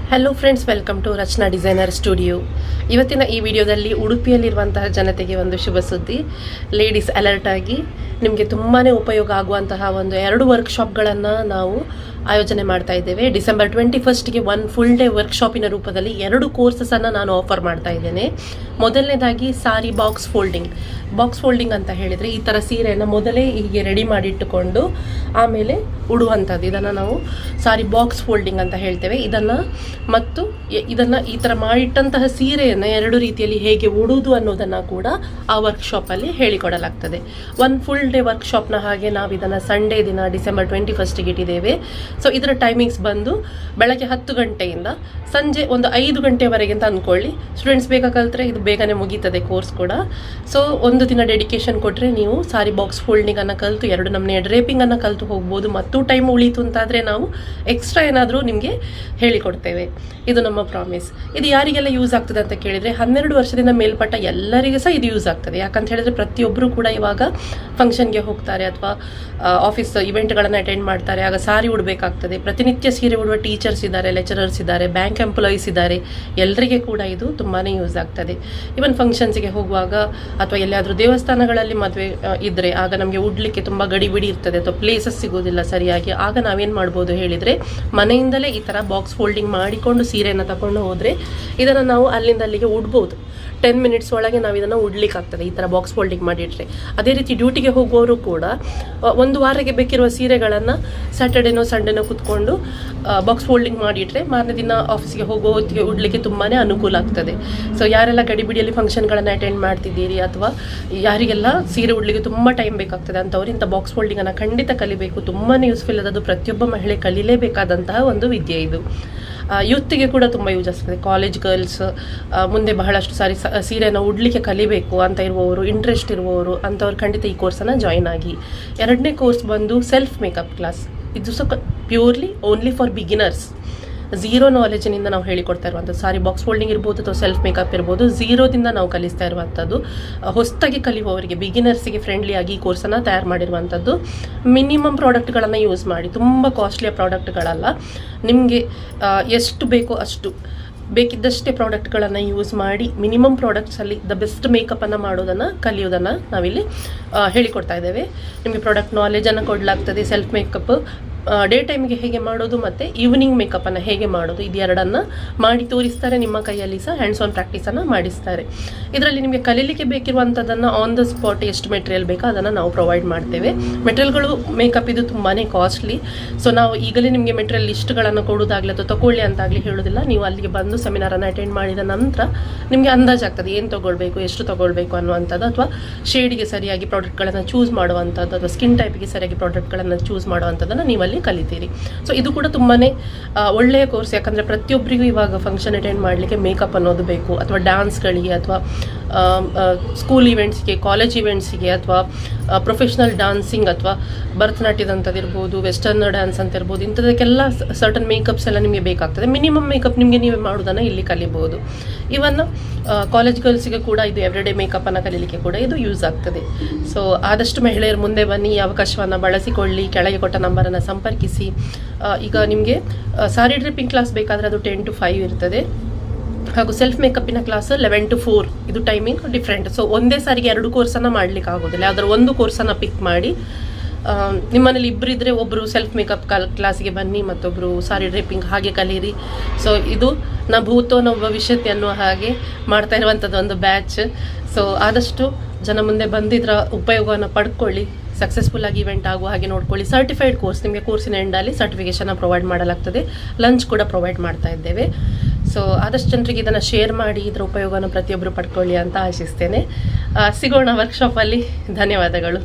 Hello friends, welcome to Rachana designer studio. ಇವತ್ತಿನ ಈ ವಿಡಿಯೋದಲ್ಲಿ ಉಡುಪಿಯಲ್ಲಿರುವಂತಹ ಜನತೆಗೆ ಒಂದು ಶುಭ ಸುದ್ದಿ. ಲೇಡೀಸ್ ಅಲರ್ಟ್ ಆಗಿ ನಿಮಗೆ ತುಂಬಾ ಉಪಯೋಗ ಆಗುವಂತಹ ಒಂದು 2 ವರ್ಕ್ಶಾಪ್ಗಳನ್ನು ನಾವು ಆಯೋಜನೆ ಮಾಡ್ತಾ ಇದ್ದೇವೆ. ಡಿಸೆಂಬರ್ 21ಗೆ 1 ಫುಲ್ ಡೇ ವರ್ಕ್ಶಾಪಿನ ರೂಪದಲ್ಲಿ 2 ಕೋರ್ಸಸನ್ನು ನಾನು ಆಫರ್ ಮಾಡ್ತಾ ಇದ್ದೇನೆ. ಮೊದಲನೇದಾಗಿ ಸಾರಿ ಬಾಕ್ಸ್ ಫೋಲ್ಡಿಂಗ್ ಅಂತ ಹೇಳಿದರೆ ಈ ಥರ ಸೀರೆಯನ್ನು ಮೊದಲೇ ಹೀಗೆ ರೆಡಿ ಮಾಡಿಟ್ಟುಕೊಂಡು ಆಮೇಲೆ ಉಡುವಂಥದ್ದು, ಇದನ್ನು ನಾವು ಸಾರಿ ಬಾಕ್ಸ್ ಫೋಲ್ಡಿಂಗ್ ಅಂತ ಹೇಳ್ತೇವೆ. ಇದನ್ನು ಈ ಥರ ಮಾಡಿಟ್ಟಂತಹ ಸೀರೆಯನ್ನು 2 ರೀತಿಯಲ್ಲಿ ಹೇಗೆ ಉಡುವುದು ಅನ್ನೋದನ್ನು ಕೂಡ ಆ ವರ್ಕ್ಶಾಪಲ್ಲಿ ಹೇಳಿಕೊಡಲಾಗ್ತದೆ. 1 ಫುಲ್ ಡೇ ವರ್ಕ್ಶಾಪ್ನ ಹಾಗೆ ನಾವು ಇದನ್ನು ಸಂಡೇ ದಿನ ಡಿಸೆಂಬರ್ 21ಗೆ ಇಟ್ಟಿದ್ದೇವೆ. ಸೊ ಇದರ ಟೈಮಿಂಗ್ಸ್ ಬಂದು ಬೆಳಗ್ಗೆ 10 ಗಂಟೆಯಿಂದ ಸಂಜೆ ಒಂದು 5 ಗಂಟೆವರೆಗೆ ಅಂತ ಅಂದ್ಕೊಳ್ಳಿ. ಸ್ಟೂಡೆಂಟ್ಸ್ ಬೇಗ ಕಲ್ತ್ರೆ ಇದು ಬೇಗನೆ ಮುಗೀತದೆ ಕೋರ್ಸ್ ಕೂಡ. ಸೊ ಒಂದು ದಿನ ಡೆಡಿಕೇಶನ್ ಕೊಟ್ಟರೆ ನೀವು ಸಾರಿ ಬಾಕ್ಸ್ ಫೋಲ್ಡಿಂಗನ್ನು ಕಲಿತು 2 ನಮೂನೆಯ ಡ್ರೇಪಿಂಗನ್ನು ಕಲಿತು ಹೋಗ್ಬೋದು. ಮತ್ತು ಟೈಮ್ ಉಳೀತು ಅಂತಾದರೆ ನಾವು ಎಕ್ಸ್ಟ್ರಾ ಏನಾದರೂ ನಿಮಗೆ ಹೇಳಿಕೊಡ್ತೇವೆ. ಇದು ನಮ್ಮ ಪ್ರಾಮಿಸ್. ಇದು ಯಾರಿಗೆಲ್ಲ ಯೂಸ್ ಆಗ್ತದೆ ಅಂತ ಕೇಳಿದರೆ 12 ವರ್ಷದಿಂದ ಮೇಲ್ಪಟ್ಟ ಎಲ್ಲರಿಗೂ ಸಹ ಇದು ಯೂಸ್ ಆಗ್ತದೆ. ಯಾಕಂತ ಹೇಳಿದ್ರೆ ಪ್ರತಿಯೊಬ್ಬರು ಕೂಡ ಇವಾಗ ಫಂಕ್ಷನ್ಗೆ ಹೋಗ್ತಾರೆ ಅಥವಾ ಆಫೀಸ್ ಇವೆಂಟ್ಗಳನ್ನು ಅಟೆಂಡ್ ಮಾಡ್ತಾರೆ, ಆಗ ಸಾರಿ ಉಡಬೇಕಾಗ್ತದೆ. ಪ್ರತಿನಿತ್ಯ ಸೀರೆ ಉಡುವ ಟೀಚರ್ಸ್ ಇದ್ದಾರೆ, ಲೆಕ್ಚರರ್ಸ್ ಇದ್ದಾರೆ, ಬ್ಯಾಂಕ್ ಎಂಪ್ಲಾಯೀಸ್ ಇದ್ದಾರೆ, ಎಲ್ಲರಿಗೆ ಕೂಡ ಇದು ತುಂಬಾ ಯೂಸ್ ಆಗ್ತದೆ. ಈವನ್ ಫಂಕ್ಷನ್ಸ್ಗೆ ಹೋಗುವಾಗ ಅಥವಾ ಎಲ್ಲಿಯಾದರೂ ದೇವಸ್ಥಾನಗಳಲ್ಲಿ ಮದುವೆ ಇದ್ದರೆ ಆಗ ನಮಗೆ ಉಡ್ಲಿಕ್ಕೆ ತುಂಬ ಗಡಿಬಿಡಿ ಇರ್ತದೆ ಅಥವಾ ಪ್ಲೇಸಸ್ ಸಿಗೋದಿಲ್ಲ ಸರಿಯಾಗಿ. ಆಗ ನಾವೇನು ಮಾಡ್ಬೋದು ಹೇಳಿದರೆ ಮನೆಯಿಂದಲೇ ಈ ಥರ ಬಾಕ್ಸ್ ಫೋಲ್ಡಿಂಗ್ ಮಾಡಿಕೊಂಡು ಸೀರೆಯನ್ನು ತಗೊಂಡು ಹೋದರೆ ಇದನ್ನು ನಾವು ಅಲ್ಲಿಂದ ಅಲ್ಲಿಗೆ ಉಡ್ಬೋದು. 10 ಮಿನಿಟ್ಸ್ ಒಳಗೆ ನಾವು ಇದನ್ನು ಉಡ್ಲಿಕ್ಕಾಗ್ತದೆ ಈ ಥರ ಬಾಕ್ಸ್ ಫೋಲ್ಡಿಂಗ್ ಮಾಡಿಟ್ರೆ. ಅದೇ ರೀತಿ ಡ್ಯೂಟಿಗೆ ಹೋಗುವವರು ಕೂಡ 1 ವಾರಕ್ಕೆ ಬೇಕಿರುವ ಸೀರೆಗಳನ್ನು ಸ್ಯಾಟರ್ಡೇನೋ ಸಂಡೇನೋ ಕೂತ್ಕೊಂಡು ಬಾಕ್ಸ್ ಫೋಲ್ಡಿಂಗ್ ಮಾಡಿಟ್ರೆ ಮಾರನೇ ದಿನ ಆಫೀಸ್ಗೆ ಹೋಗೋ ಹೊತ್ತಿಗೆ ಉಡ್ಲಿಕ್ಕೆ ತುಂಬಾ ಅನುಕೂಲ ಆಗ್ತದೆ. ಸೊ ಯಾರೆಲ್ಲ ಗಡಿಬಿಡಿಯಲ್ಲಿ ಫಂಕ್ಷನ್ಗಳನ್ನು ಅಟೆಂಡ್ ಮಾಡ್ತಿದ್ದೀರಿ ಅಥವಾ ಯಾರಿಗೆಲ್ಲ ಸೀರೆ ಉಡ್ಲಿಕ್ಕೆ ತುಂಬ ಟೈಮ್ ಬೇಕಾಗ್ತದೆ ಅಂಥವ್ರು ಇಂಥ ಬಾಕ್ಸ್ ಫೋಲ್ಡಿಂಗನ್ನು ಖಂಡಿತ ಕಲಿಬೇಕು. ತುಂಬಾ ಯೂಸ್ಫುಲ್ ಅದದು ಪ್ರತಿಯೊಬ್ಬ ಮಹಿಳೆ ಕಲಿಲೇಬೇಕಾದಂತಹ ಒಂದು ವಿದ್ಯೆ ಇದು. ಯೂತ್ಗೆ ಕೂಡ ತುಂಬ ಯೂಸ್ ಆಗ್ತದೆ. ಕಾಲೇಜ್ ಗರ್ಲ್ಸ್ ಮುಂದೆ ಬಹಳಷ್ಟು ಸಾರಿ ಸೀರೆಯನ್ನು ಉಡ್ಲಿಕ್ಕೆ ಕಲಿಬೇಕು ಅಂತ ಇರುವವರು, ಇಂಟ್ರೆಸ್ಟ್ ಇರುವವರು ಅಂಥವ್ರು ಖಂಡಿತ ಈ ಕೋರ್ಸನ್ನು ಜಾಯ್ನ್ ಆಗಿ. 2ನೇ ಕೋರ್ಸ್ ಬಂದು ಸೆಲ್ಫ್ ಮೇಕಪ್ ಕ್ಲಾಸ್. ಇದು ಸಹ ಪ್ಯೂರ್ಲಿ ಓನ್ಲಿ ಫಾರ್ ಬಿಗಿನರ್ಸ್. 0 ನಾಲೆಜಿನಿಂದ ನಾವು ಹೇಳಿಕೊಡ್ತಾ ಇರುವಂಥದ್ದು. ಸಾರಿ ಬಾಕ್ಸ್ ಫೋಲ್ಡಿಂಗ್ ಇರ್ಬೋದು ಅಥವಾ ಸೆಲ್ಫ್ ಮೇಕಪ್ ಇರ್ಬೋದು, 0ದಿಂದ ನಾವು ಕಲಿಸ್ತಾ ಇರುವಂಥದ್ದು. ಹೊಸದಾಗಿ ಕಲಿಯುವವರಿಗೆ, ಬಿಗಿನರ್ಸಿಗೆ ಫ್ರೆಂಡ್ಲಿಯಾಗಿ ಈ ಕೋರ್ಸನ್ನು ತಯಾರು ಮಾಡಿರುವಂಥದ್ದು. ಮಿನಿಮಮ್ ಪ್ರಾಡಕ್ಟ್ಗಳನ್ನು ಯೂಸ್ ಮಾಡಿ, ತುಂಬ ಕಾಸ್ಟ್ಲಿಯ ಪ್ರಾಡಕ್ಟ್ಗಳಲ್ಲ, ನಿಮಗೆ ಎಷ್ಟು ಬೇಕೋ ಅಷ್ಟು ಬೇಕಿದ್ದಷ್ಟೇ ಪ್ರಾಡಕ್ಟ್ಗಳನ್ನು ಯೂಸ್ ಮಾಡಿ ಮಿನಿಮಮ್ ಪ್ರಾಡಕ್ಟ್ಸಲ್ಲಿ ದ ಬೆಸ್ಟ್ ಮೇಕಪ್ಪನ್ನು ಕಲಿಯೋದನ್ನು ನಾವಿಲ್ಲಿ ಹೇಳಿಕೊಡ್ತಾ ಇದ್ದೇವೆ. ನಿಮಗೆ ಪ್ರಾಡಕ್ಟ್ ನಾಲೆಜನ್ನು ಕೊಡಲಾಗ್ತದೆ. ಸೆಲ್ಫ್ ಮೇಕಪ್ ಡೇ ಟೈಮಿಗೆ ಹೇಗೆ ಮಾಡೋದು ಮತ್ತು ಈವ್ನಿಂಗ್ ಮೇಕಪ್ಪನ್ನು ಹೇಗೆ ಮಾಡೋದು, ಇದು 2 ಮಾಡಿ ತೋರಿಸ್ತಾರೆ. ನಿಮ್ಮ ಕೈಯಲ್ಲಿ ಸಹ ಹ್ಯಾಂಡ್ಸ್ ಆನ್ ಪ್ರಾಕ್ಟೀಸನ್ನು ಮಾಡಿಸ್ತಾರೆ. ಇದರಲ್ಲಿ ನಿಮಗೆ ಕಲೀಲಿಕ್ಕೆ ಬೇಕಿರುವಂಥದ್ದನ್ನು ಆನ್ ದ ಸ್ಪಾಟ್ ಎಷ್ಟು ಮೆಟೀರಿಯಲ್ ಬೇಕೋ ಅದನ್ನು ನಾವು ಪ್ರೊವೈಡ್ ಮಾಡ್ತೇವೆ. ಮೆಟೀರಿಯಲ್ಗಳು ಮೇಕಪ್ ಇದು ತುಂಬಾ ಕಾಸ್ಟ್ಲಿ. ಸೊ ನಾವು ಈಗಲೇ ನಿಮಗೆ ಮೆಟೀರಿಯಲ್ ಲಿಸ್ಟ್ಗಳನ್ನು ಕೊಡೋದಾಗಲಿ ಅಥವಾ ತಗೊಳ್ಳಿ ಅಂತಾಗಲಿ ಹೇಳೋದಿಲ್ಲ. ನೀವು ಅಲ್ಲಿಗೆ ಬಂದು ಸೆಮಿನಾರನ್ನು ಅಟೆಂಡ್ ಮಾಡಿದ ನಂತರ ನಿಮಗೆ ಅಂದಾಜಾಗ್ತದೆ ಏನು ತೊಗೊಳ್ಬೇಕು, ಎಷ್ಟು ತೊಗೊಳ್ಬೇಕು ಅನ್ನುವಂಥದ್ದು, ಅಥವಾ ಶೇಡಿಗೆ ಸರಿಯಾಗಿ ಪ್ರಾಡಕ್ಟ್ಗಳನ್ನು ಚೂಸ್ ಮಾಡುವಂಥದ್ದು ಅಥವಾ ಸ್ಕಿನ್ ಟೈಪಿಗೆ ಸರಿಯಾಗಿ ಪ್ರಾಡಕ್ಟ್ಗಳನ್ನು ಚೂಸ್ ಮಾಡುವಂಥದ್ದನ್ನು ನೀವಲ್ಲಿ ಕಲಿತೀರಿ. ಸೊ ಇದು ಕೂಡ ತುಂಬಾ ಒಳ್ಳೆಯ ಕೋರ್ಸ್. ಯಾಕಂದರೆ ಪ್ರತಿಯೊಬ್ಬರಿಗೂ ಇವಾಗ ಫಂಕ್ಷನ್ ಅಟೆಂಡ್ ಮಾಡಲಿಕ್ಕೆ ಮೇಕಪ್ ಅನ್ನೋದು ಬೇಕು, ಅಥವಾ ಡ್ಯಾನ್ಸ್ಗಳಿಗೆ ಅಥವಾ ಸ್ಕೂಲ್ ಇವೆಂಟ್ಸ್ಗೆ, ಕಾಲೇಜ್ ಇವೆಂಟ್ಸಿಗೆ, ಅಥವಾ ಪ್ರೊಫೆಷ್ನಲ್ ಡಾನ್ಸಿಂಗ್ ಅಥವಾ ಭರತನಾಟ್ಯದಂಥದ್ದಿರ್ಬೋದು, ವೆಸ್ಟರ್ನ್ ಡ್ಯಾನ್ಸ್ ಅಂತ ಇರ್ಬೋದು, ಇಂಥದಕ್ಕೆಲ್ಲ ಸರ್ಟನ್ ಮೇಕಪ್ಸ್ ಎಲ್ಲ ನಿಮಗೆ ಬೇಕಾಗ್ತದೆ. ಮಿನಿಮಮ್ ಮೇಕಪ್ ನಿಮಗೆ ನೀವೇ ಮಾಡೋದನ್ನು ಇಲ್ಲಿ ಕಲಿಬೋದು. ಇವನ್ ಕಾಲೇಜ್ ಗರ್ಲ್ಸಿಗೆ ಕೂಡ ಇದು ಎವ್ರಿಡೇ ಮೇಕಪ್ಪನ್ನು ಕಲೀಲಿಕ್ಕೆ ಕೂಡ ಇದು ಯೂಸ್ ಆಗ್ತದೆ. ಸೊ ಆದಷ್ಟು ಮಹಿಳೆಯರು ಮುಂದೆ ಬನ್ನಿ, ಈ ಅವಕಾಶವನ್ನು ಬಳಸಿಕೊಳ್ಳಿ. ಕೆಳಗೆ ಕೊಟ್ಟ ನಂಬರನ್ನು ಸಂಪರ್ಕಿಸಿ. ಈಗ ನಿಮಗೆ ಸಾರಿ ಡ್ರಿಪ್ಪಿಂಗ್ ಕ್ಲಾಸ್ ಬೇಕಾದರೆ ಅದು 10 to 5 ಇರ್ತದೆ, ಹಾಗೂ ಸೆಲ್ಫ್ ಮೇಕಪ್ಪಿನ ಕ್ಲಾಸ್ 11 to 4. ಇದು ಟೈಮಿಂಗ್ ಡಿಫ್ರೆಂಟ್. ಸೊ ಒಂದೇ ಸಾರಿಗೆ 2 ಕೋರ್ಸನ್ನು ಮಾಡಲಿಕ್ಕೆ ಆಗೋದಿಲ್ಲ. ಅದರ ಒಂದು ಕೋರ್ಸನ್ನು ಪಿಕ್ ಮಾಡಿ, ನಿಮ್ಮನೇಲಿ ಇಬ್ಬರಿದ್ದರೆ ಒಬ್ಬರು ಸೆಲ್ಫ್ ಮೇಕಪ್ ಕ್ಲಾಸಿಗೆ ಬನ್ನಿ, ಮತ್ತೊಬ್ಬರು ಸಾರಿ ಡ್ರೇಪಿಂಗ್ ಹಾಗೆ ಕಲೀರಿ. ಸೊ ಇದು ನ ಭೂತೋ ನ ಭವಿಷ್ಯತ್ ಅನ್ನುವ ಹಾಗೆ ಮಾಡ್ತಾ ಇರುವಂಥದ್ದು ಒಂದು ಬ್ಯಾಚ್. ಸೊ ಆದಷ್ಟು ಜನ ಮುಂದೆ ಬಂದಿದ್ರ ಉಪಯೋಗವನ್ನು ಪಡ್ಕೊಳ್ಳಿ. ಸಕ್ಸಸ್ಫುಲ್ ಆಗಿ ಇವೆಂಟ್ ಆಗುವ ಹಾಗೆ ನೋಡ್ಕೊಳ್ಳಿ. ಸರ್ಟಿಫೈಡ್ ಕೋರ್ಸ್, ನಿಮಗೆ ಕೋರ್ಸಿನ ಎಂಡಲ್ಲಿ ಸರ್ಟಿಫಿಕೇಷನ್ನ ಪ್ರೊವೈಡ್ ಮಾಡಲಾಗ್ತದೆ. ಲಂಚ್ ಕೂಡ ಪ್ರೊವೈಡ್ ಮಾಡ್ತಾ ಇದ್ದೇವೆ. ಸೊ ಆದಷ್ಟು ಜನರಿಗೆ ಇದನ್ನು ಶೇರ್ ಮಾಡಿ, ಇದರ ಉಪಯೋಗವನ್ನು ಪ್ರತಿಯೊಬ್ಬರು ಪಡ್ಕೊಳ್ಳಿ ಅಂತ ಆಶಿಸ್ತೇನೆ. ಸಿಗೋಣ ವರ್ಕ್ಶಾಪಲ್ಲಿ. ಧನ್ಯವಾದಗಳು.